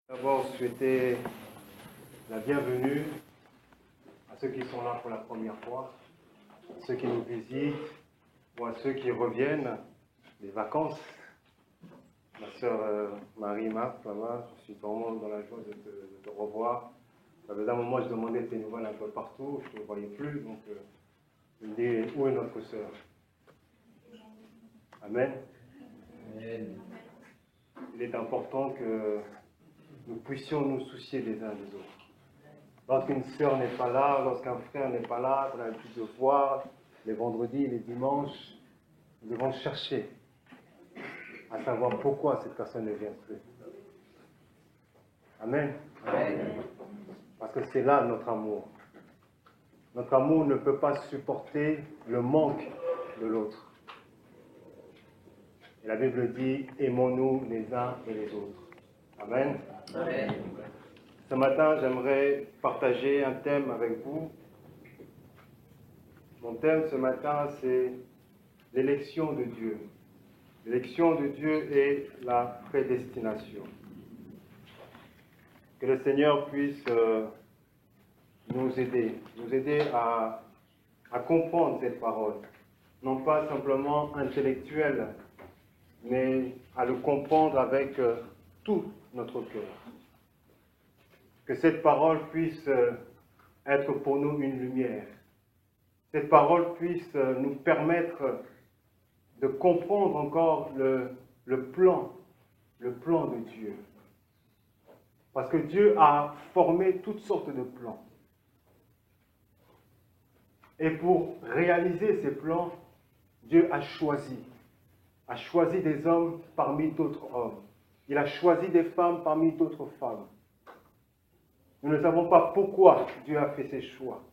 D'abord, souhaiter la bienvenue à ceux qui sont là pour la première fois, à ceux qui nous visitent ou à ceux qui reviennent des vacances. Ma sœur Marie-Marc, je suis vraiment dans la joie de te revoir. Ça faisait un moment que je demandais tes nouvelles un peu partout, je ne te voyais plus, donc je me dis, où est notre sœur? Amen. Amen. Il est important que nous puissions nous soucier les uns des autres. Lorsqu'une sœur n'est pas là, lorsqu'un frère n'est pas là, qu'on a l'habitude de voir les vendredis, les dimanches, nous devons chercher à savoir pourquoi cette personne ne vient plus. Amen. Amen. Parce que c'est là notre amour. Notre amour ne peut pas supporter le manque de l'autre. Et la Bible dit, aimons-nous les uns et les autres. Amen. Amen. Ce matin, j'aimerais partager un thème avec vous. Mon thème ce matin, c'est l'élection de Dieu. L'élection de Dieu et la prédestination. Que le Seigneur puisse nous aider à comprendre cette parole. Non pas simplement intellectuelle, mais à le comprendre avec tout notre cœur. Que cette parole puisse être pour nous une lumière. Cette parole puisse nous permettre de comprendre encore le plan de Dieu. Parce que Dieu a formé toutes sortes de plans. Et pour réaliser ces plans, Dieu a choisi des hommes parmi d'autres hommes. Il a choisi des femmes parmi d'autres femmes. Nous ne savons pas pourquoi Dieu a fait ces choix.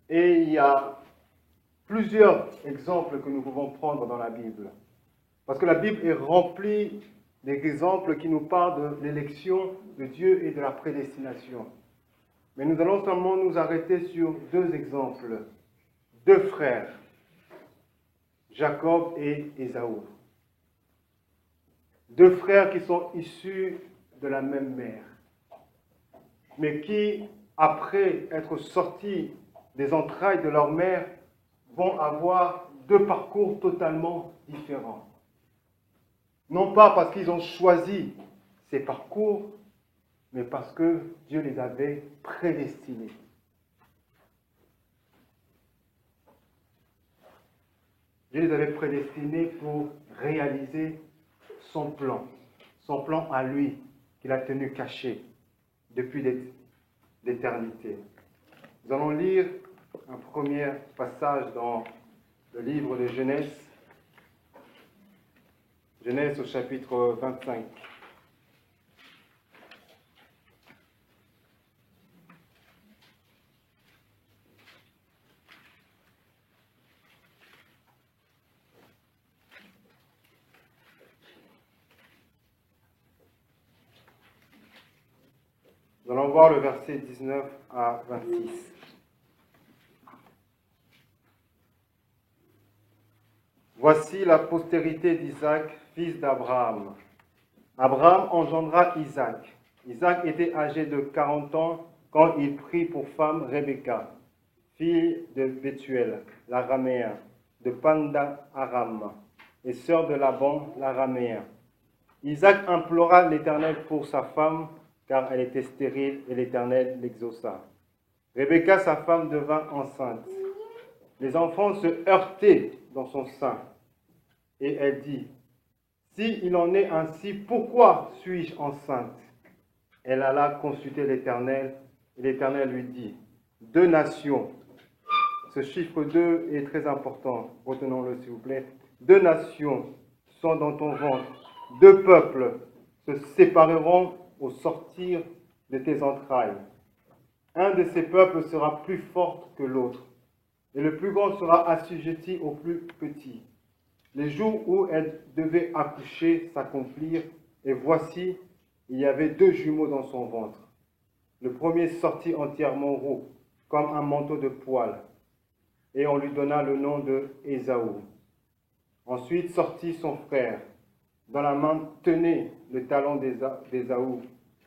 Et il y a plusieurs exemples que nous pouvons prendre dans la Bible. Parce que la Bible est remplie d'exemples qui nous parlent de l'élection de Dieu et de la prédestination. Mais nous allons seulement nous arrêter sur deux exemples. Deux frères, Jacob et Ésaü. Deux frères qui sont issus de la même mère, mais qui, après être sortis des entrailles de leur mère, vont avoir deux parcours totalement différents. Non pas parce qu'ils ont choisi ces parcours, mais parce que Dieu les avait prédestinés. Dieu les avait prédestinés pour réaliser son plan à lui, qu'il a tenu caché depuis l'éternité. Nous allons lire un premier passage dans le livre de Genèse. Genèse au chapitre 25. Nous allons voir le verset 19 à 26. Voici la postérité d'Isaac, fils d'Abraham. Abraham engendra Isaac. Isaac était âgé de 40 ans quand il prit pour femme Rebecca, fille de Bethuel, l'araméen, de Panda-Aram, et sœur de Laban, l'araméen. Isaac implora l'Éternel pour sa femme, car elle était stérile, et l'Éternel l'exauça. Rebecca, sa femme, devint enceinte. Les enfants se heurtaient dans son sein. Et elle dit, « Si il en est ainsi, pourquoi suis-je enceinte ?» Elle alla consulter l'Éternel, et l'Éternel lui dit, « Deux nations. » Ce chiffre 2 est très important, retenons-le s'il vous plaît. « Deux nations sont dans ton ventre, deux peuples se sépareront au sortir de tes entrailles. Un de ces peuples sera plus fort que l'autre, et le plus grand sera assujetti au plus petit. Les jours où elle devait accoucher s'accomplirent, et voici, il y avait deux jumeaux dans son ventre. Le premier sortit entièrement roux, comme un manteau de poil, et on lui donna le nom de Ésaü. Ensuite sortit son frère. Dans la main tenait le talent d'Ésaü,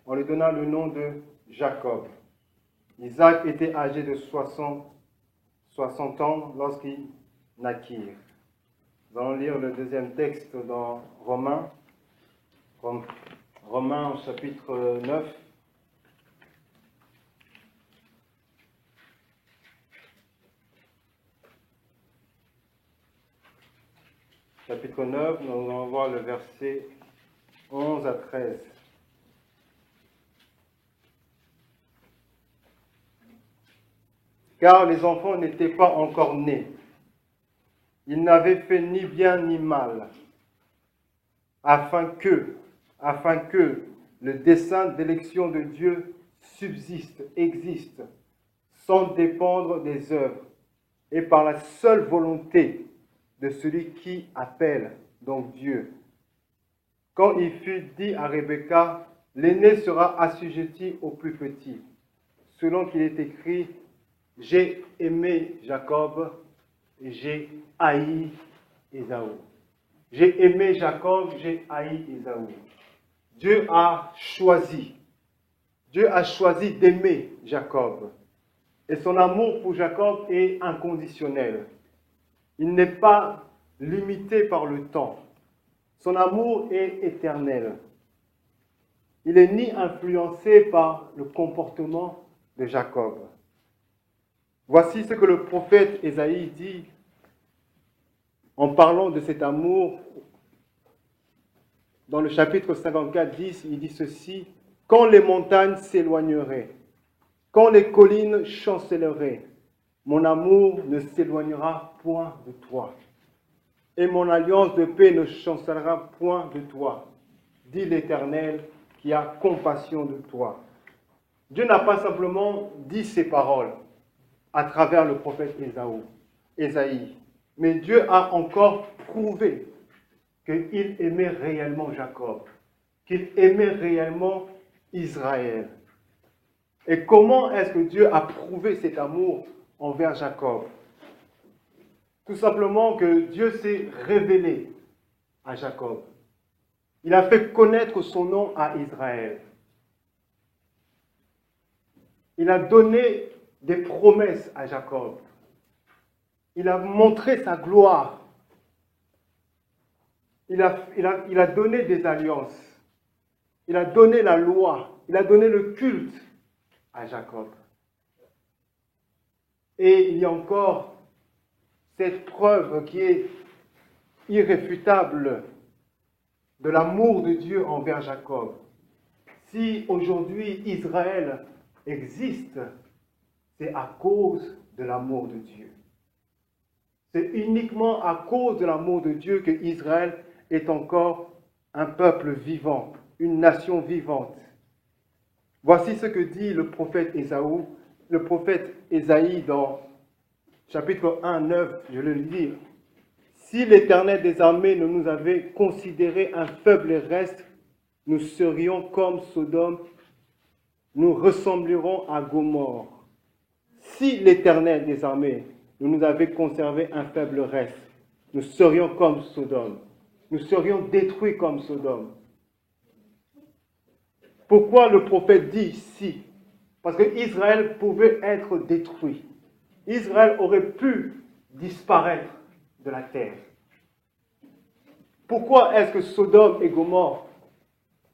en lui donnant le nom de Jacob. Isaac était âgé de 60 ans lorsqu'il naquit. Nous allons lire le deuxième texte dans Romains, Romains chapitre 9. Chapitre 9, nous allons voir le verset 11 à 13. Car les enfants n'étaient pas encore nés. Ils n'avaient fait ni bien ni mal, afin que le dessein d'élection de Dieu subsiste, existe, sans dépendre des œuvres, et par la seule volonté de celui qui appelle, donc Dieu. Quand il fut dit à Rebecca, l'aîné sera assujetti au plus petit, selon qu'il est écrit, j'ai aimé Jacob et j'ai haï Ésaü. J'ai aimé Jacob, j'ai haï Ésaü. Dieu a choisi d'aimer Jacob. Et son amour pour Jacob est inconditionnel. Il n'est pas limité par le temps. Son amour est éternel. Il n'est ni influencé par le comportement de Jacob. Voici ce que le prophète Ésaïe dit en parlant de cet amour. Dans le chapitre 54, 10, il dit ceci, « Quand les montagnes s'éloigneraient, quand les collines chancelleraient, mon amour ne s'éloignera point de toi, et mon alliance de paix ne chancellera point de toi, dit l'Éternel qui a compassion de toi. » Dieu n'a pas simplement dit ces paroles à travers le prophète Ésaïe, mais Dieu a encore prouvé qu'il aimait réellement Jacob, qu'il aimait réellement Israël. Et comment est-ce que Dieu a prouvé cet amour envers Jacob? Tout simplement que Dieu s'est révélé à Jacob. Il a fait connaître son nom à Israël. Il a donné des promesses à Jacob. Il a montré sa gloire. Il a donné des alliances. Il a donné la loi. Il a donné le culte à Jacob. Et il y a encore cette preuve qui est irréfutable de l'amour de Dieu envers Jacob. Si aujourd'hui Israël existe, c'est à cause de l'amour de Dieu. C'est uniquement à cause de l'amour de Dieu que Israël est encore un peuple vivant, une nation vivante. Voici ce que dit le prophète Ésaïe dans chapitre 1, 9, je le lis. « Si l'Éternel des armées ne nous avait considéré un faible reste, nous serions comme Sodome, nous ressemblerions à Gomorrhe. Si l'Éternel des armées nous avait conservé un faible reste, nous serions comme Sodome. Nous serions détruits comme Sodome. » Pourquoi le prophète dit si? Parce que Israël pouvait être détruit. Israël aurait pu disparaître de la terre. Pourquoi est-ce que Sodome et Gomorrhe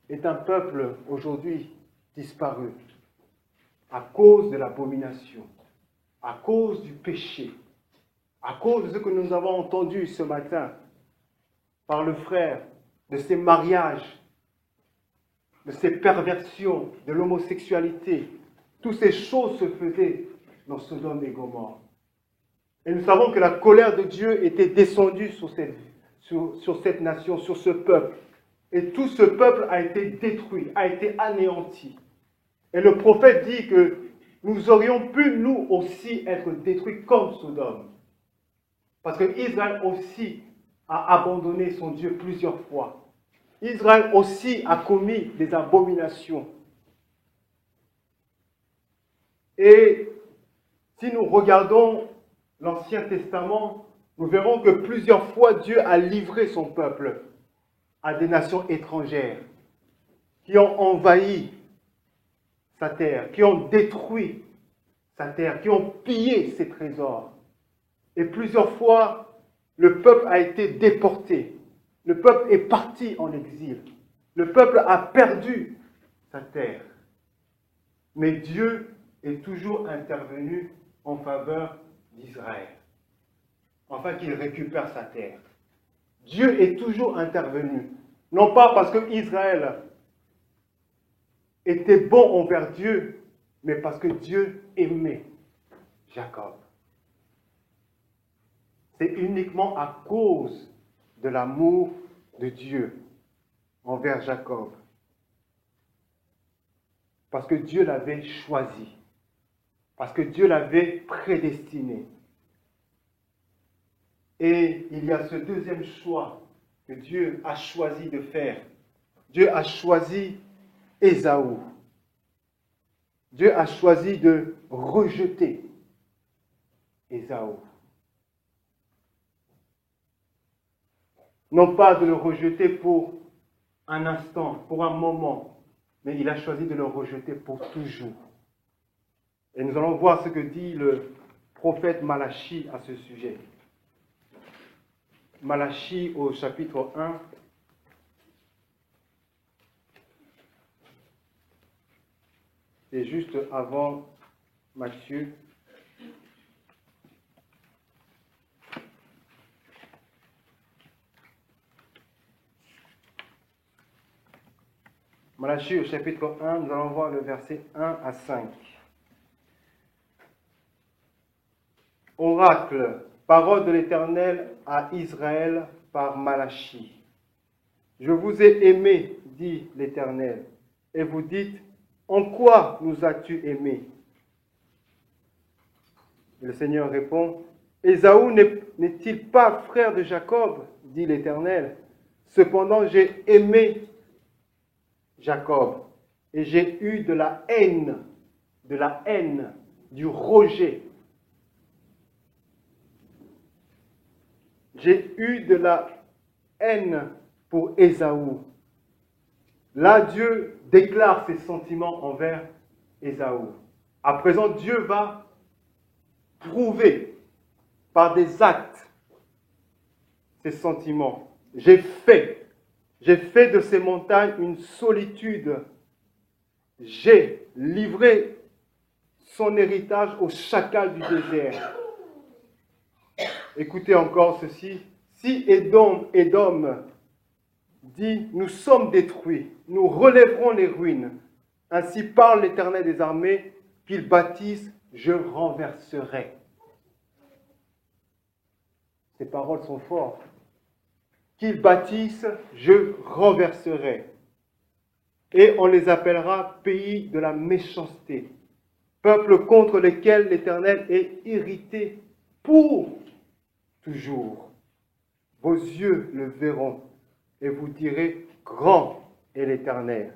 est un peuple aujourd'hui disparu? À cause de l'abomination, à cause du péché, à cause de ce que nous avons entendu ce matin par le frère, de ces mariages, de ces perversions, de l'homosexualité. Toutes ces choses se faisaient dans Sodome et Gomorrhe. Et nous savons que la colère de Dieu était descendue sur cette nation, sur ce peuple. Et tout ce peuple a été détruit, a été anéanti. Et le prophète dit que nous aurions pu, nous aussi, être détruits comme Sodome. Parce que Israël aussi a abandonné son Dieu plusieurs fois. Israël aussi a commis des abominations. Et si nous regardons l'Ancien Testament, nous verrons que plusieurs fois Dieu a livré son peuple à des nations étrangères. qui ont envahi sa terre, qui ont détruit sa terre, qui ont pillé ses trésors. Et plusieurs fois, le peuple a été déporté. Le peuple est parti en exil. Le peuple a perdu sa terre. Mais Dieu est toujours intervenu en faveur d'Israël, afin qu'il récupère sa terre. Dieu est toujours intervenu, non pas parce que Israël était bon envers Dieu, mais parce que Dieu aimait Jacob. C'est uniquement à cause de l'amour de Dieu envers Jacob. Parce que Dieu l'avait choisi. Parce que Dieu l'avait prédestiné. Et il y a ce deuxième choix que Dieu a choisi de faire. Dieu a choisi Ésaü. Dieu a choisi de rejeter Ésaü. Non pas de le rejeter pour un instant, pour un moment, mais il a choisi de le rejeter pour toujours. Et nous allons voir ce que dit le prophète Malachie à ce sujet. Malachie au chapitre 1. C'est juste avant Matthieu. Malachie au chapitre 1, nous allons voir le verset 1 à 5. Oracle, parole de l'Éternel à Israël par Malachie. Je vous ai aimé, dit l'Éternel, et vous dites, en quoi nous as-tu aimés? Le Seigneur répond, Ésaü n'est-il pas frère de Jacob, dit l'Éternel. Cependant, j'ai aimé Jacob, et j'ai eu de la haine, du rejet. J'ai eu de la haine pour Ésaü. Là, Dieu déclare ses sentiments envers Ésaü. À présent, Dieu va prouver par des actes ses sentiments. J'ai fait de ces montagnes une solitude. J'ai livré son héritage aux chacals du désert. Écoutez encore ceci. Si Édom dit, nous sommes détruits, nous relèverons les ruines. Ainsi parle l'Éternel des armées, qu'ils bâtissent, je renverserai. Ces paroles sont fortes. Qu'ils bâtissent, je renverserai. Et on les appellera pays de la méchanceté, peuple contre lequel l'Éternel est irrité pour toujours. Vos yeux le verront et vous direz, grand est l'Éternel,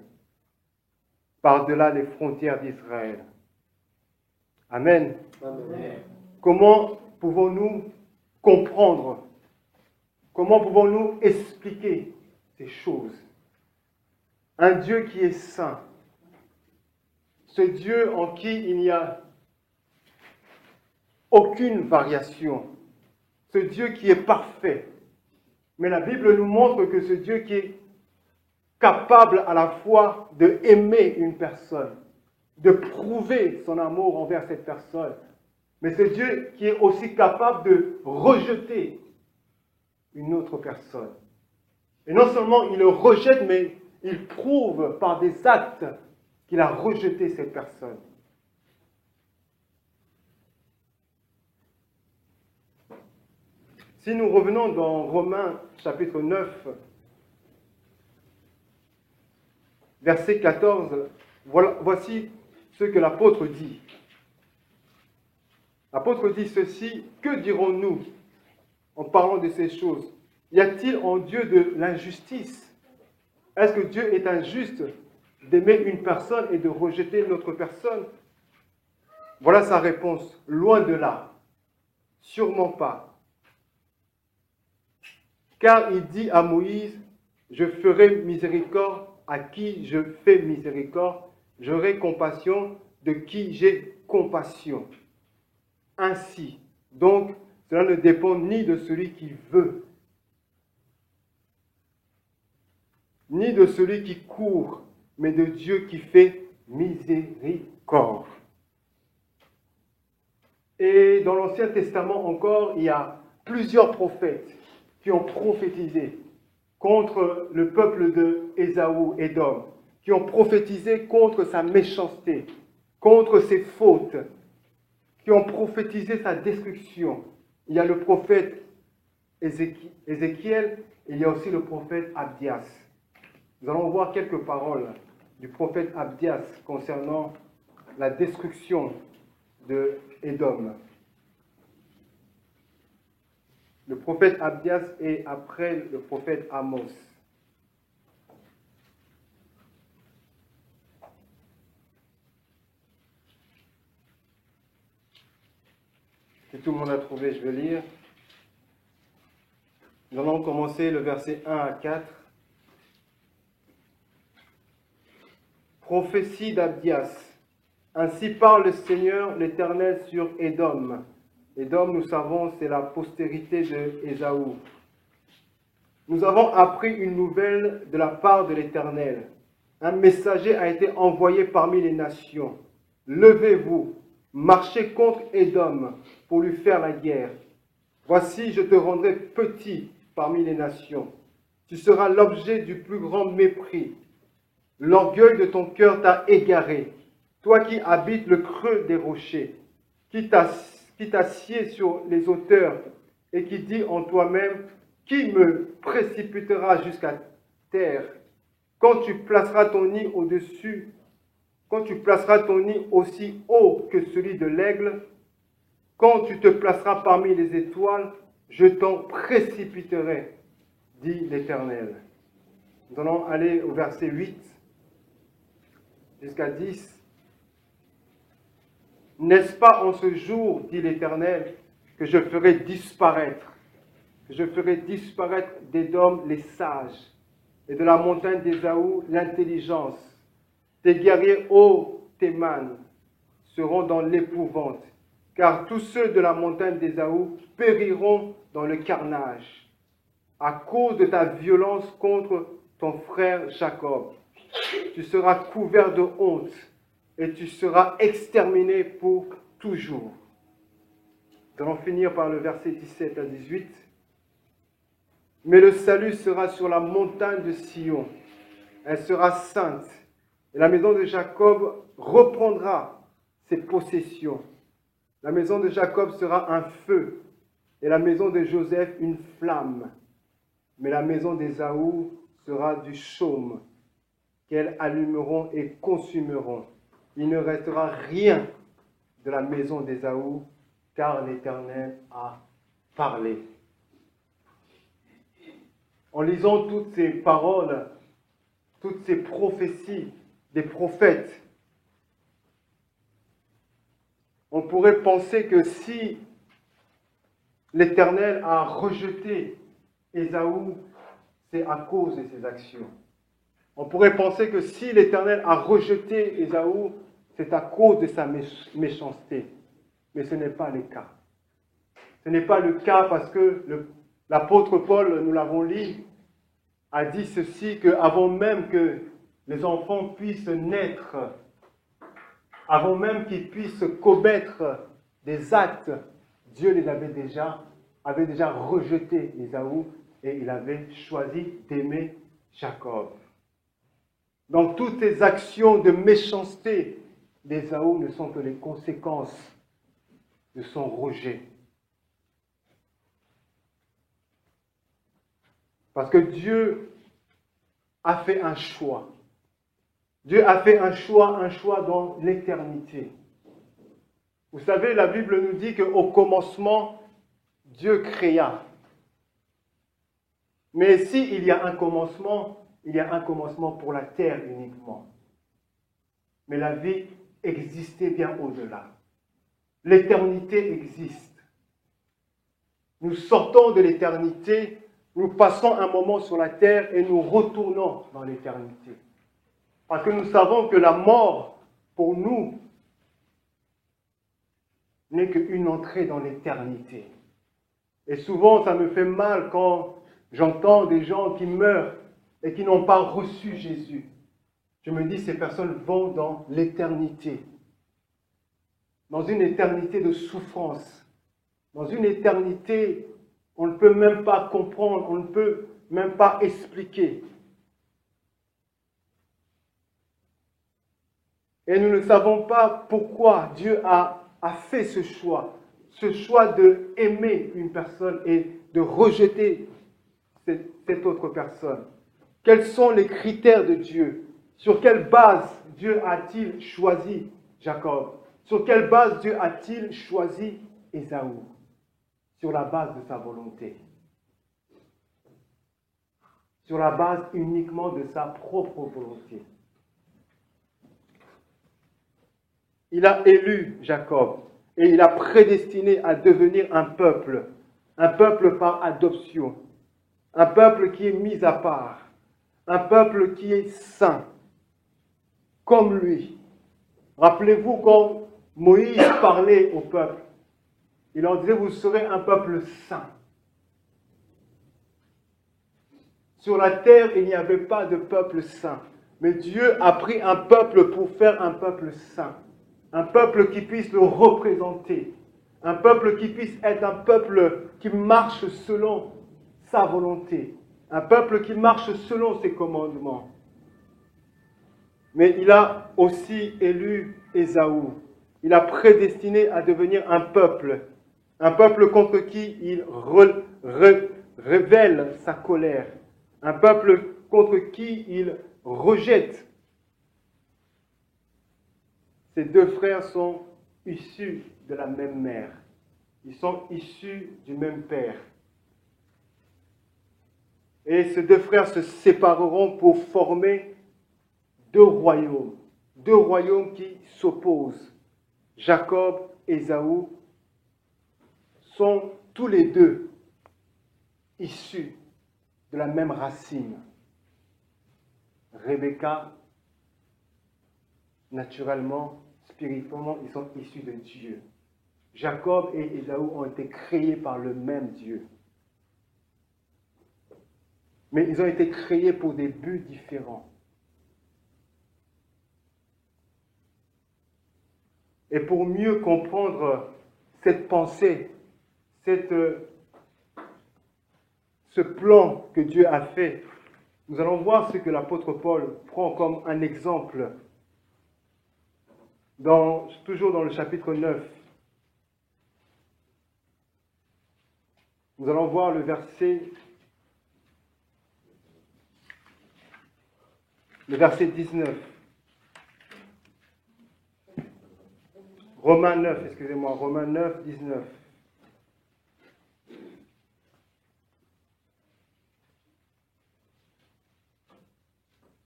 par-delà les frontières d'Israël. Amen. Amen. Comment pouvons-nous comprendre? Comment pouvons-nous expliquer ces choses? Un Dieu qui est saint, ce Dieu en qui il n'y a aucune variation, ce Dieu qui est parfait. Mais la Bible nous montre que ce Dieu qui est capable à la fois d'aimer une personne, de prouver son amour envers cette personne, mais ce Dieu qui est aussi capable de rejeter une autre personne. Et non seulement il le rejette, mais il prouve par des actes qu'il a rejeté cette personne. Si nous revenons dans Romains chapitre 9, verset 14, voici ce que l'apôtre dit. L'apôtre dit ceci, que dirons-nous en parlant de ces choses? Y a-t-il en Dieu de l'injustice? Est-ce que Dieu est injuste d'aimer une personne et de rejeter une autre personne? Voilà sa réponse. Loin de là. Sûrement pas. Car il dit à Moïse, je ferai miséricorde à qui je fais miséricorde, j'aurai compassion de qui j'ai compassion. Ainsi, donc, cela ne dépend ni de celui qui veut, ni de celui qui court, mais de Dieu qui fait miséricorde. Et dans l'Ancien Testament encore, il y a plusieurs prophètes qui ont prophétisé contre le peuple de Ésaü, Édom, qui ont prophétisé contre sa méchanceté, contre ses fautes, qui ont prophétisé sa destruction. Il y a le prophète Ézéchiel et il y a aussi le prophète Abdias. Nous allons voir quelques paroles du prophète Abdias concernant la destruction de Édom. Le prophète Abdias est après le prophète Amos. Si tout le monde a trouvé, je vais lire. Nous allons commencer le verset 1 à 4. Prophétie d'Abdias. Ainsi parle le Seigneur l'Éternel sur Édom. Édom, nous savons, c'est la postérité de Ésaü. Nous avons appris une nouvelle de la part de l'Éternel. Un messager a été envoyé parmi les nations. Levez-vous, marchez contre Édom pour lui faire la guerre. Voici, je te rendrai petit parmi les nations. Tu seras l'objet du plus grand mépris. L'orgueil de ton cœur t'a égaré. Toi qui habites le creux des rochers, qui t'assieds sur les hauteurs et qui dis en toi-même, qui me précipitera jusqu'à terre? Quand tu placeras ton nid au-dessus, quand tu placeras ton nid aussi haut que celui de l'aigle, quand tu te placeras parmi les étoiles, je t'en précipiterai, dit l'Éternel. Nous allons aller au verset 8 jusqu'à 10. N'est-ce pas en ce jour, dit l'Éternel, que je ferai disparaître d'Édom les sages, et de la montagne d'Ésaü l'intelligence. Tes guerriers, ô Théman, seront dans l'épouvante, car tous ceux de la montagne d'Ésaü périront dans le carnage, à cause de ta violence contre ton frère Jacob. Tu seras couvert de honte, et tu seras exterminé pour toujours. Nous allons finir par le verset 17 à 18. Mais le salut sera sur la montagne de Sion. Elle sera sainte. Et la maison de Jacob reprendra ses possessions. La maison de Jacob sera un feu, et la maison de Joseph une flamme. Mais la maison d'Ésaü sera du chaume, qu'elles allumeront et consumeront. Il ne restera rien de la maison d'Ésaü, car l'Éternel a parlé. En lisant toutes ces paroles, toutes ces prophéties des prophètes, on pourrait penser que si l'Éternel a rejeté Ésaü, c'est à cause de ses actions. On pourrait penser que si l'Éternel a rejeté Ésaü, c'est à cause de sa méchanceté. Mais ce n'est pas le cas. Ce n'est pas le cas parce que l'apôtre Paul, nous l'avons lu, a dit ceci, qu'avant même que les enfants puissent naître, avant même qu'ils puissent commettre des actes, Dieu les avait déjà rejeté Ésaü et il avait choisi d'aimer Jacob. Donc toutes ces actions de méchanceté d'Ésaü ne sont que les conséquences de son rejet. Parce que Dieu a fait un choix. Dieu a fait un choix dans l'éternité. Vous savez, la Bible nous dit qu'au commencement, Dieu créa. Mais s'il y a un commencement, il y a un commencement pour la terre uniquement. Mais la vie existait bien au-delà. L'éternité existe. Nous sortons de l'éternité, nous passons un moment sur la terre et nous retournons dans l'éternité. Parce que nous savons que la mort, pour nous, n'est qu'une entrée dans l'éternité. Et souvent, ça me fait mal quand j'entends des gens qui meurent et qui n'ont pas reçu Jésus. Je me dis, ces personnes vont dans l'éternité. Dans une éternité de souffrance. Dans une éternité, on ne peut même pas comprendre, on ne peut même pas expliquer. Et nous ne savons pas pourquoi Dieu a fait ce choix de aimer une personne et de rejeter cette autre personne. Quels sont les critères de Dieu? Sur quelle base Dieu a-t-il choisi Jacob? Sur quelle base Dieu a-t-il choisi Ésaü? Sur la base de sa volonté. Sur la base uniquement de sa propre volonté. Il a élu Jacob et il a prédestiné à devenir un peuple par adoption, un peuple qui est mis à part, un peuple qui est saint, comme lui. Rappelez-vous quand Moïse parlait au peuple, il leur disait, vous serez un peuple saint. Sur la terre, il n'y avait pas de peuple saint, mais Dieu a pris un peuple pour faire un peuple saint. Un peuple qui puisse le représenter. Un peuple qui puisse être un peuple qui marche selon sa volonté. Un peuple qui marche selon ses commandements. Mais il a aussi élu Ésaü. Il a prédestiné à devenir un peuple contre qui il révèle sa colère. Un peuple contre qui il rejette. Ces deux frères sont issus de la même mère. Ils sont issus du même père. Et ces deux frères se sépareront pour former deux royaumes qui s'opposent. Jacob et Ésaü sont tous les deux issus de la même racine. Rebecca, naturellement, spirituellement, ils sont issus de Dieu. Jacob et Ésaü ont été créés par le même Dieu. Mais ils ont été créés pour des buts différents. Et pour mieux comprendre cette pensée, ce plan que Dieu a fait, nous allons voir ce que l'apôtre Paul prend comme un exemple, toujours dans le chapitre 9. Nous allons voir le verset 19. Romains 9, Romains 9, 19.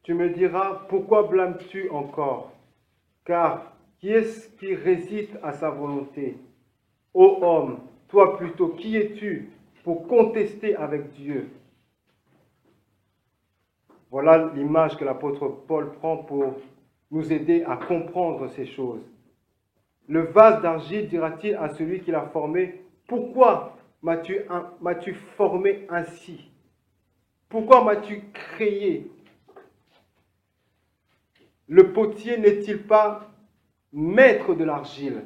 Tu me diras, pourquoi blâmes-tu encore? Car qui est-ce qui résiste à sa volonté? Ô homme, toi plutôt, qui es-tu pour contester avec Dieu? Voilà l'image que l'apôtre Paul prend pour nous aider à comprendre ces choses. Le vase d'argile dira-t-il à celui qui l'a formé, pourquoi m'as-tu formé ainsi? Pourquoi m'as-tu créé? Le potier n'est-il pas maître de l'argile?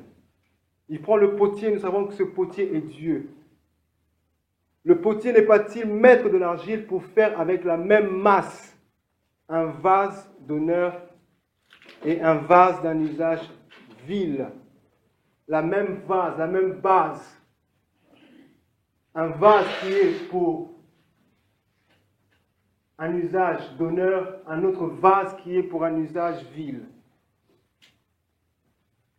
Il prend le potier, nous savons que ce potier est Dieu. Le potier n'est pas-il maître de l'argile pour faire avec la même masse un vase d'honneur et un vase d'un usage vil? La même base. Un vase qui est pour un usage d'honneur, un autre vase qui est pour un usage vil.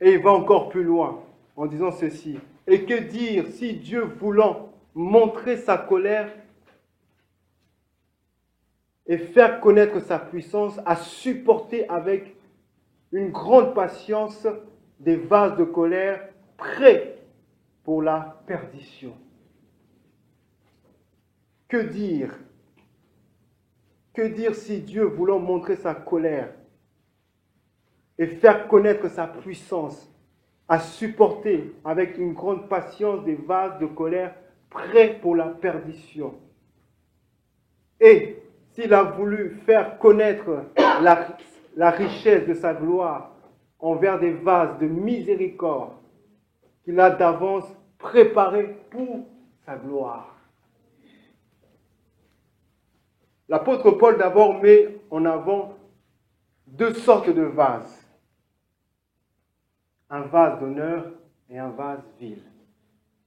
Et il va encore plus loin en disant ceci. Et que dire si Dieu voulant montrer sa colère et faire connaître sa puissance, a supporté avec une grande patience des vases de colère prêts pour la perdition. Que dire si Dieu, voulant montrer sa colère, et faire connaître sa puissance, à supporter avec une grande patience des vases de colère prêts pour la perdition. Et s'il a voulu faire connaître la richesse de sa gloire envers des vases de miséricorde qu'il a d'avance préparés pour sa gloire. L'apôtre Paul d'abord met en avant deux sortes de vases. Un vase d'honneur et un vase vil.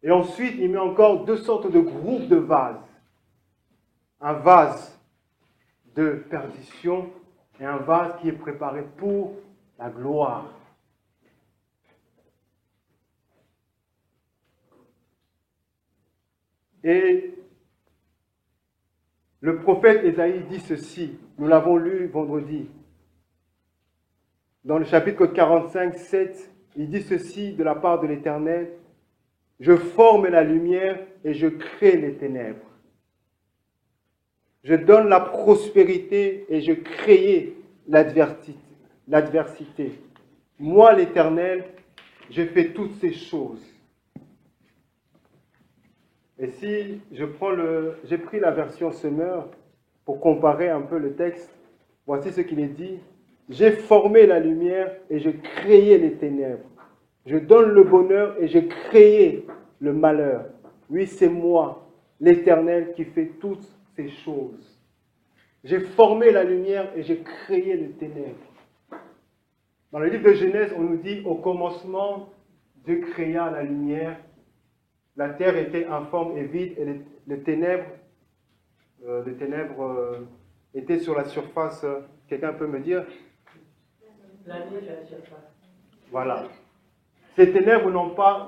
Et ensuite, il met encore deux sortes de groupes de vases. Un vase de perdition et un vase qui est préparé pour la gloire. Et le prophète Ésaïe dit ceci, nous l'avons lu vendredi. Dans le chapitre 45, 7, il dit ceci de la part de l'Éternel, « Je forme la lumière et je crée les ténèbres. Je donne la prospérité et je crée l'adversité. Moi, l'Éternel, je fais toutes ces choses. » Et si j'ai pris la version Semeur pour comparer un peu le texte, voici ce qu'il est dit. J'ai formé la lumière et j'ai créé les ténèbres. Je donne le bonheur et j'ai créé le malheur. Oui, c'est moi, l'Éternel, qui fait toutes ces choses. J'ai formé la lumière et j'ai créé les ténèbres. Dans le livre de Genèse, on nous dit, au commencement, Dieu créa la lumière. La terre était informe et vide et les ténèbres étaient sur la surface. Quelqu'un peut me dire? La nuit, la surface. Voilà. Ces ténèbres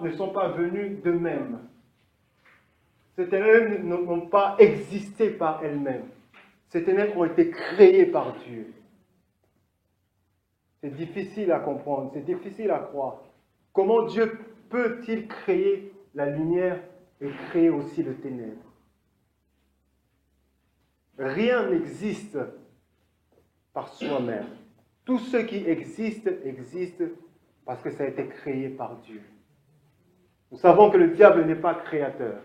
ne sont pas venues d'eux-mêmes. Ces ténèbres n'ont pas existé par elles-mêmes. Ces ténèbres ont été créées par Dieu. C'est difficile à comprendre, c'est difficile à croire. Comment Dieu peut-il créer la lumière et créer aussi le ténèbre? Rien n'existe par soi-même. Tout ce qui existe, existe parce que ça a été créé par Dieu. Nous savons que le diable n'est pas créateur.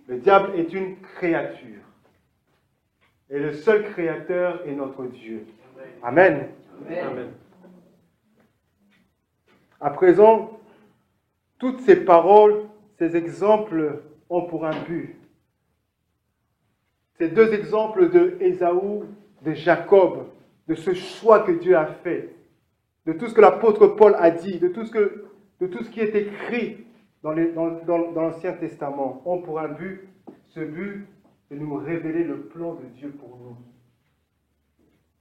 Le diable est une créature. Et le seul créateur est notre Dieu. Amen. Amen. À présent, toutes ces paroles, ces exemples ont pour un but. Ces deux exemples de Ésaü, de Jacob, de ce choix que Dieu a fait, de tout ce que l'apôtre Paul a dit, de tout ce qui est écrit dans l'Ancien Testament, ont pour un but. Ce but, c'est de nous révéler le plan de Dieu pour nous.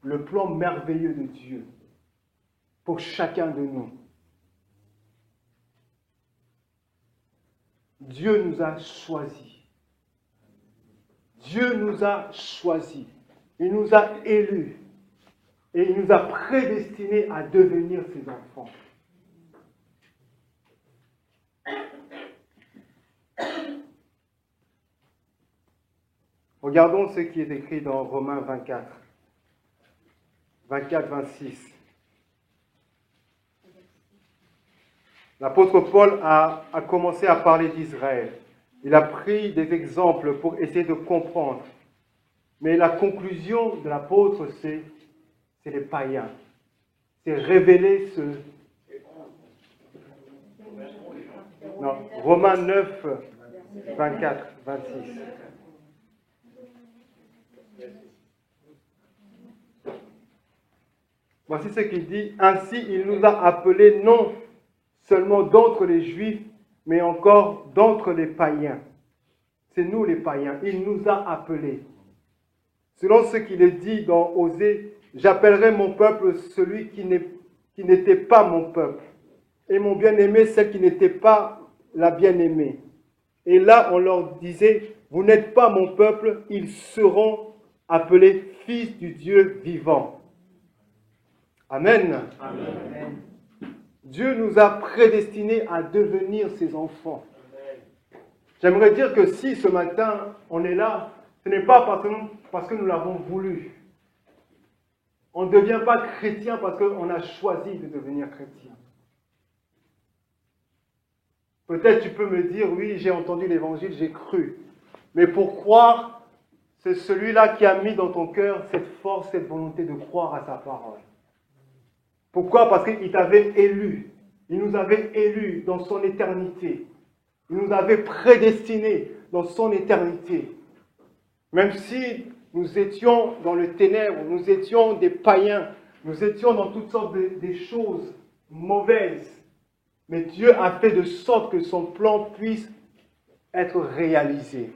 Le plan merveilleux de Dieu pour chacun de nous. Dieu nous a choisis. Dieu nous a choisis. Il nous a élus. Et il nous a prédestinés à devenir ses enfants. Regardons ce qui est écrit dans Romains 24, 26. L'apôtre Paul a commencé à parler d'Israël. Il a pris des exemples pour essayer de comprendre. Mais la conclusion de l'apôtre, c'est les païens. C'est révéler ce... Non, Romains 9, 24, 26. Voici ce qu'il dit. Ainsi, il nous a appelés non seulement d'entre les Juifs, mais encore d'entre les païens. C'est nous les païens. Il nous a appelés. Selon ce qu'il est dit dans Osée, j'appellerai mon peuple celui qui n'était pas mon peuple, et mon bien-aimé celle qui n'était pas la bien-aimée. Et là, on leur disait, vous n'êtes pas mon peuple, ils seront appelés fils du Dieu vivant. Amen. Amen. Dieu nous a prédestinés à devenir ses enfants. J'aimerais dire que si ce matin on est là, ce n'est pas parce que nous l'avons voulu. On ne devient pas chrétien parce qu'on a choisi de devenir chrétien. Peut-être tu peux me dire, oui, j'ai entendu l'évangile, j'ai cru. Mais pour croire, c'est celui-là qui a mis dans ton cœur cette force, cette volonté de croire à sa parole. Pourquoi? Parce qu'il t'avait élu. Il nous avait élus dans son éternité. Il nous avait prédestinés dans son éternité. Même si nous étions dans le ténèbre, nous étions des païens, nous étions dans toutes sortes de choses mauvaises, mais Dieu a fait de sorte que son plan puisse être réalisé.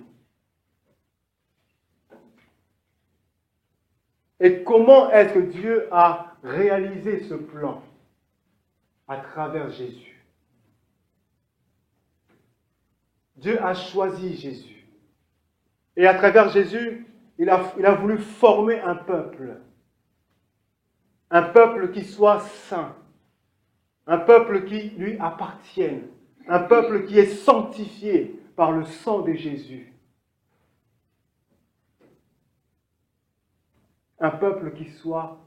Et comment est-ce que Dieu a réalisé ce plan? À travers Jésus. Dieu a choisi Jésus. Et à travers Jésus, il a voulu former un peuple. Un peuple qui soit saint. Un peuple qui lui appartienne. Un peuple qui est sanctifié par le sang de Jésus. Un peuple qui soit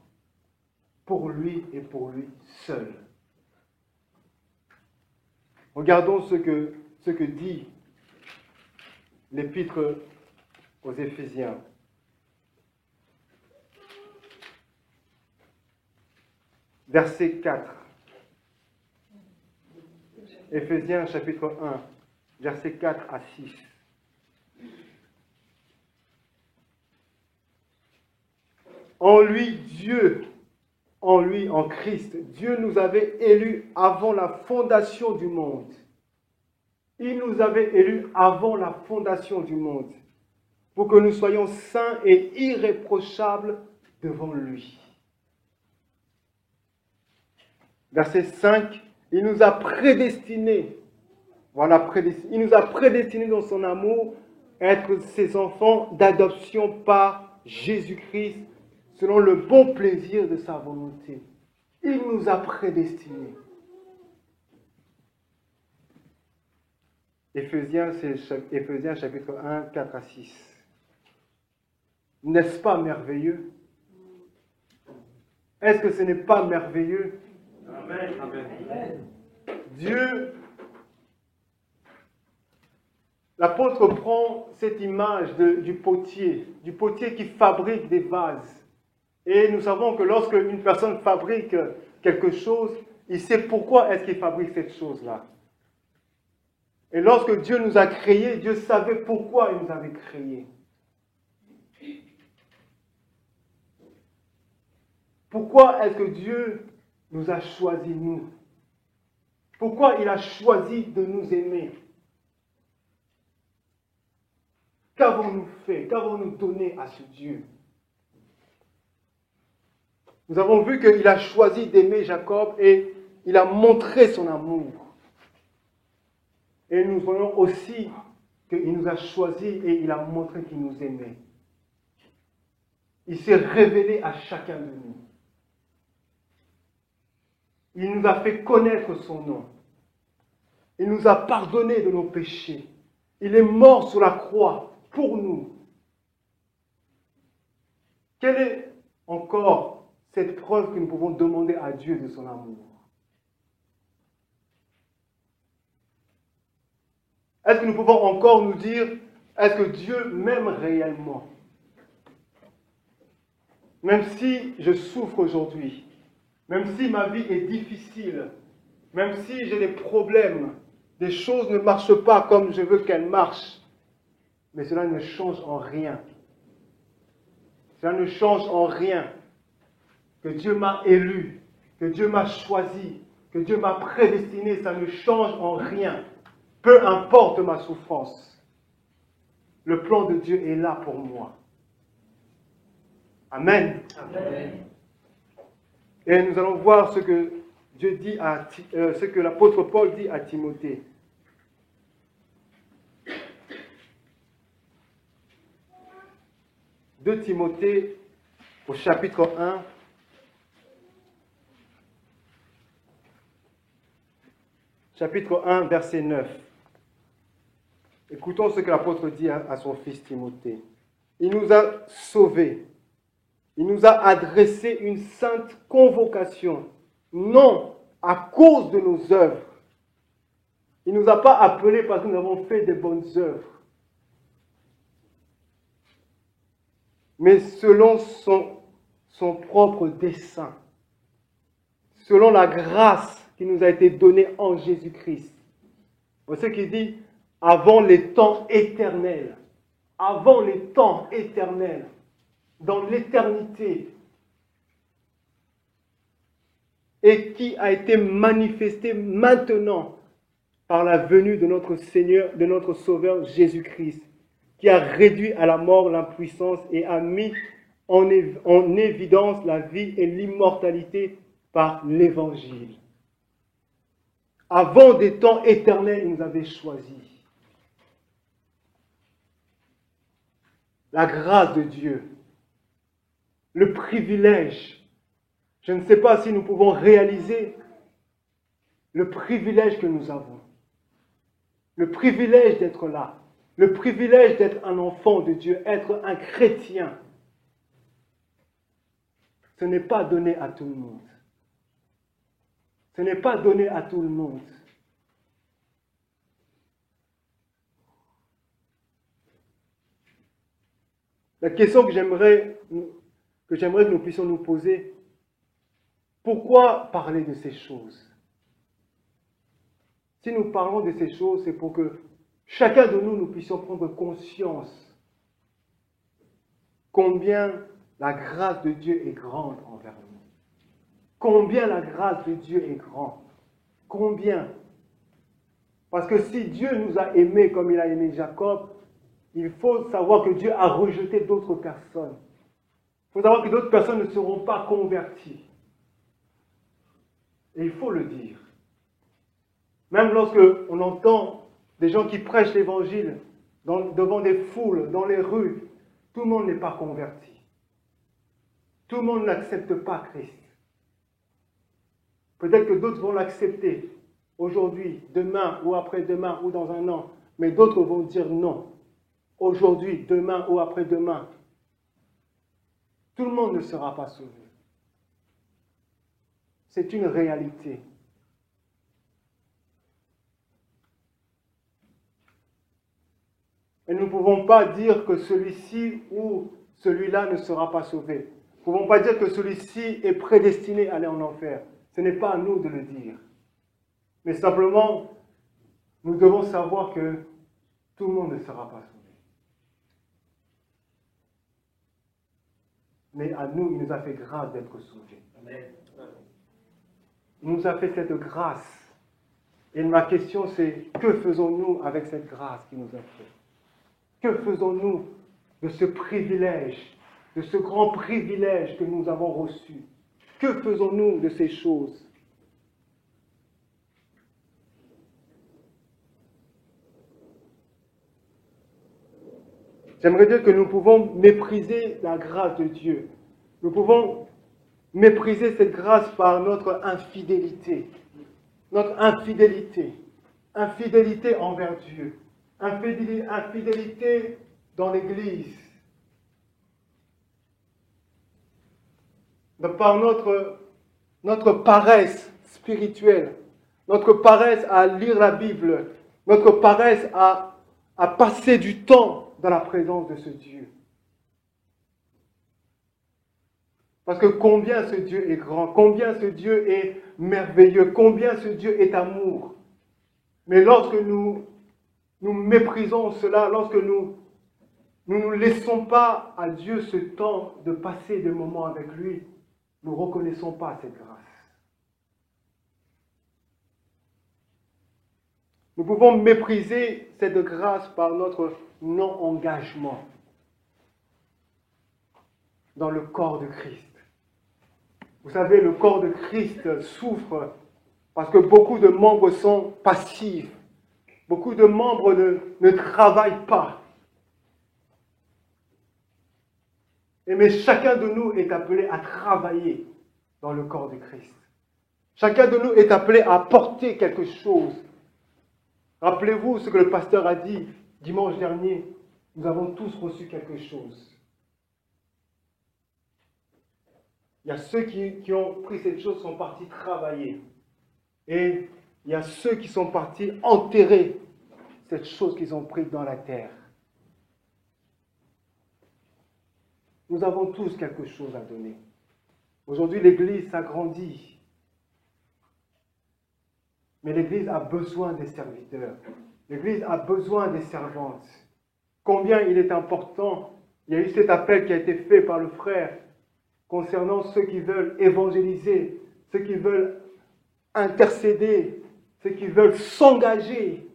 pour lui et pour lui seul. Regardons ce que dit l'épître aux Éphésiens. Verset 4. Éphésiens chapitre 1, versets 4 à 6. En lui, Dieu, en Christ, Dieu nous avait élus avant la fondation du monde. Il nous avait élus avant la fondation du monde, pour que nous soyons saints et irréprochables devant lui. Verset 5, il nous a prédestinés, il nous a prédestinés dans son amour à être ses enfants d'adoption par Jésus-Christ, selon le bon plaisir de sa volonté. Il nous a prédestinés. Éphésiens chapitre 1, 4 à 6. N'est-ce pas merveilleux? Est-ce que ce n'est pas merveilleux? Amen. Amen. Dieu, l'apôtre prend cette image du potier qui fabrique des vases. Et nous savons que lorsque une personne fabrique quelque chose, il sait pourquoi est-ce qu'il fabrique cette chose-là. Et lorsque Dieu nous a créés, Dieu savait pourquoi il nous avait créés. Pourquoi est-ce que Dieu nous a choisis, nous? Pourquoi il a choisi de nous aimer? Qu'avons-nous fait? Qu'avons-nous donné à ce Dieu? Nous avons vu qu'il a choisi d'aimer Jacob et il a montré son amour. Et nous voyons aussi qu'il nous a choisis et il a montré qu'il nous aimait. Il s'est révélé à chacun de nous. Il nous a fait connaître son nom. Il nous a pardonné de nos péchés. Il est mort sur la croix pour nous. Quelle est encore cette preuve que nous pouvons demander à Dieu de son amour? Est-ce que nous pouvons encore nous dire, est-ce que Dieu m'aime réellement? Même si je souffre aujourd'hui, même si ma vie est difficile, même si j'ai des problèmes, des choses ne marchent pas comme je veux qu'elles marchent, mais cela ne change en rien. Cela ne change en rien que Dieu m'a élu, que Dieu m'a choisi, que Dieu m'a prédestiné, ça ne change en rien. Peu importe ma souffrance, le plan de Dieu est là pour moi. Amen. Amen. Et nous allons voir ce que Dieu dit ce que l'apôtre Paul dit à Timothée. De Timothée au chapitre 1. Chapitre 1, verset 9. Écoutons ce que l'apôtre dit à son fils Timothée. Il nous a sauvés Il nous a adressé une sainte convocation, non à cause de nos œuvres. Il ne nous a pas appelés parce que nous avons fait des bonnes œuvres, mais selon son propre dessein, selon la grâce qui nous a été donnée en Jésus-Christ. C'est ce qu'il dit, avant les temps éternels, dans l'éternité, et qui a été manifesté maintenant par la venue de notre Seigneur, de notre Sauveur Jésus-Christ, qui a réduit à la mort l'impuissance et a mis en évidence la vie et l'immortalité par l'Évangile. Avant des temps éternels, il nous avait choisis. La grâce de Dieu, le privilège. Je ne sais pas si nous pouvons réaliser le privilège que nous avons. Le privilège d'être là. Le privilège d'être un enfant de Dieu, être un chrétien. Ce n'est pas donné à tout le monde. Ce n'est pas donné à tout le monde. La question que j'aimerais que nous puissions nous poser, pourquoi parler de ces choses? Si nous parlons de ces choses, c'est pour que chacun de nous puissions prendre conscience combien la grâce de Dieu est grande envers nous. Combien la grâce de Dieu est grande. Combien? Parce que si Dieu nous a aimés comme il a aimé Jacob, il faut savoir que Dieu a rejeté d'autres personnes. Il faut savoir que d'autres personnes ne seront pas converties. Et il faut le dire. Même lorsque on entend des gens qui prêchent l'évangile devant des foules, dans les rues, tout le monde n'est pas converti. Tout le monde n'accepte pas Christ. Peut-être que d'autres vont l'accepter aujourd'hui, demain ou après-demain ou dans un an, mais d'autres vont dire non. Aujourd'hui, demain ou après-demain. Tout le monde ne sera pas sauvé. C'est une réalité. Et nous ne pouvons pas dire que celui-ci ou celui-là ne sera pas sauvé. Nous ne pouvons pas dire que celui-ci est prédestiné à aller en enfer. Ce n'est pas à nous de le dire. Mais simplement, nous devons savoir que tout le monde ne sera pas sauvé. Mais à nous, il nous a fait grâce d'être sauvés. Amen. Il nous a fait cette grâce. Et ma question c'est, que faisons-nous avec cette grâce qu'il nous a fait? Que faisons-nous de ce privilège, de ce grand privilège que nous avons reçu? Que faisons-nous de ces choses? J'aimerais dire que nous pouvons mépriser la grâce de Dieu. Nous pouvons mépriser cette grâce par notre infidélité. Notre infidélité. Infidélité envers Dieu. Infidélité dans l'Église. Par notre paresse spirituelle. Notre paresse à lire la Bible. Notre paresse à passer du temps dans la présence de ce Dieu. Parce que combien ce Dieu est grand, combien ce Dieu est merveilleux, combien ce Dieu est amour. Mais lorsque nous méprisons cela, lorsque nous ne laissons pas à Dieu ce temps de passer des moments avec lui, nous ne reconnaissons pas cette grâce. Nous pouvons mépriser cette grâce par notre non-engagement dans le corps de Christ. Vous savez, le corps de Christ souffre parce que beaucoup de membres sont passifs. Beaucoup de membres ne travaillent pas. Mais chacun de nous est appelé à travailler dans le corps de Christ. Chacun de nous est appelé à porter quelque chose. Rappelez-vous ce que le pasteur a dit dimanche dernier. Nous avons tous reçu quelque chose. Il y a ceux qui ont pris cette chose, sont partis travailler. Et il y a ceux qui sont partis enterrer cette chose qu'ils ont prise dans la terre. Nous avons tous quelque chose à donner. Aujourd'hui, l'Église s'agrandit. Mais l'Église a besoin des serviteurs. L'Église a besoin des servantes. Combien il est important, il y a eu cet appel qui a été fait par le frère concernant ceux qui veulent évangéliser, ceux qui veulent intercéder, ceux qui veulent s'engager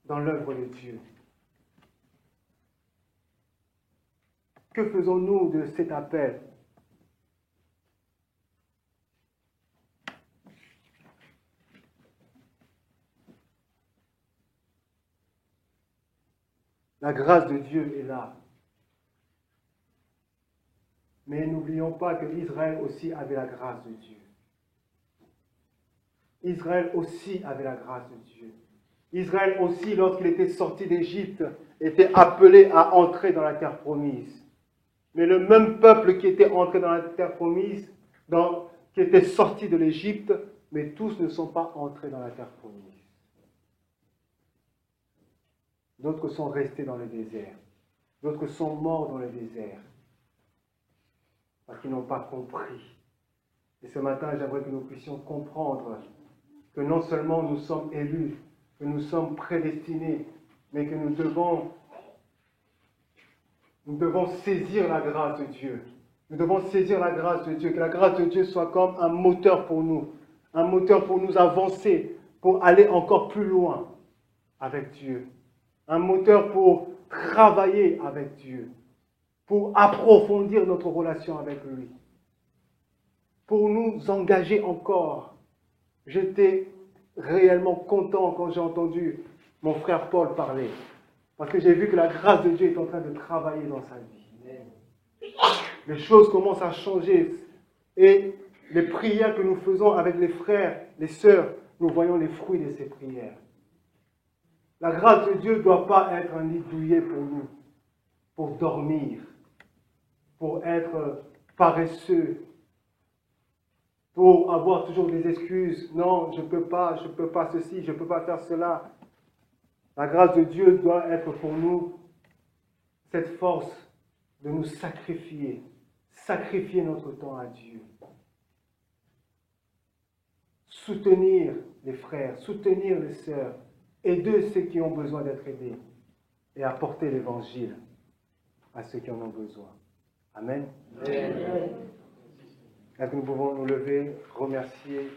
dans l'œuvre de Dieu. Que faisons-nous de cet appel? La grâce de Dieu est là. Mais n'oublions pas que Israël aussi avait la grâce de Dieu. Israël aussi avait la grâce de Dieu. Israël aussi, lorsqu'il était sorti d'Égypte, était appelé à entrer dans la terre promise. Mais le même peuple qui était entré dans la terre promise, qui était sorti de l'Égypte, mais tous ne sont pas entrés dans la terre promise. D'autres sont restés dans le désert. D'autres sont morts dans le désert. Parce qu'ils n'ont pas compris. Et ce matin, j'aimerais que nous puissions comprendre que non seulement nous sommes élus, que nous sommes prédestinés, mais que nous devons saisir la grâce de Dieu. Nous devons saisir la grâce de Dieu, que la grâce de Dieu soit comme un moteur pour nous avancer, pour aller encore plus loin avec Dieu. Un moteur pour travailler avec Dieu, pour approfondir notre relation avec lui, pour nous engager encore. J'étais réellement content quand j'ai entendu mon frère Paul parler, parce que j'ai vu que la grâce de Dieu est en train de travailler dans sa vie. Les choses commencent à changer et les prières que nous faisons avec les frères, les sœurs, nous voyons les fruits de ces prières. La grâce de Dieu ne doit pas être un lit douillet pour nous, pour dormir, pour être paresseux, pour avoir toujours des excuses. Non, je ne peux pas ceci, je ne peux pas faire cela. La grâce de Dieu doit être pour nous cette force de nous sacrifier notre temps à Dieu. Soutenir les frères, soutenir les sœurs, aider ceux qui ont besoin d'être aidés et apporter l'évangile à ceux qui en ont besoin. Amen. Amen. Est-ce que nous pouvons nous lever, remercier?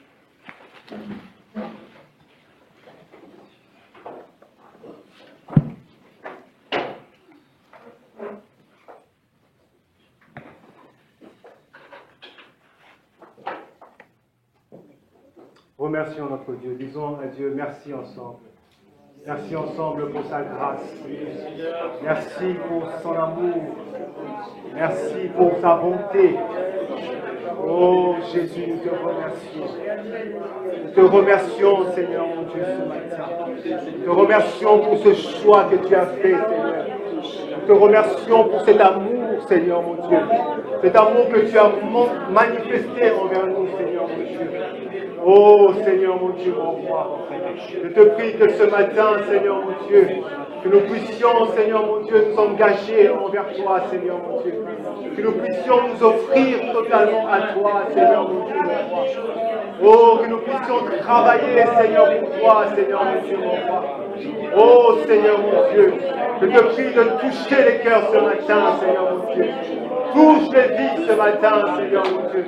Remercions notre Dieu. Disons à Dieu merci ensemble. Merci ensemble pour sa grâce. Merci pour son amour. Merci pour sa bonté. Oh Jésus, nous te remercions. Nous te remercions, Seigneur mon Dieu, ce matin. Nous te remercions pour ce choix que tu as fait, Seigneur. Nous te remercions pour cet amour, Seigneur mon Dieu. Cet amour que tu as manifesté envers nous, Seigneur mon Dieu. Oh Seigneur mon Dieu, mon roi. Je te prie que ce matin, Seigneur mon Dieu, que nous puissions, Seigneur mon Dieu, nous engager envers toi, Seigneur mon Dieu. Que nous puissions nous offrir totalement à toi, Seigneur mon Dieu, mon roi. Oh, que nous puissions travailler, Seigneur, pour toi, Seigneur mon Dieu, mon roi. Oh, Seigneur mon Dieu, je te prie de toucher les cœurs ce matin, Seigneur mon Dieu. Touche les vies ce matin, Seigneur mon Dieu.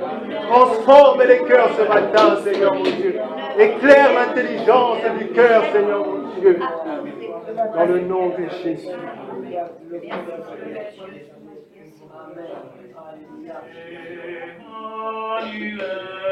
Transforme les cœurs ce matin, Seigneur mon Dieu. Éclaire l'intelligence du cœur, Seigneur mon Dieu. Dans le nom de Jésus. Amen.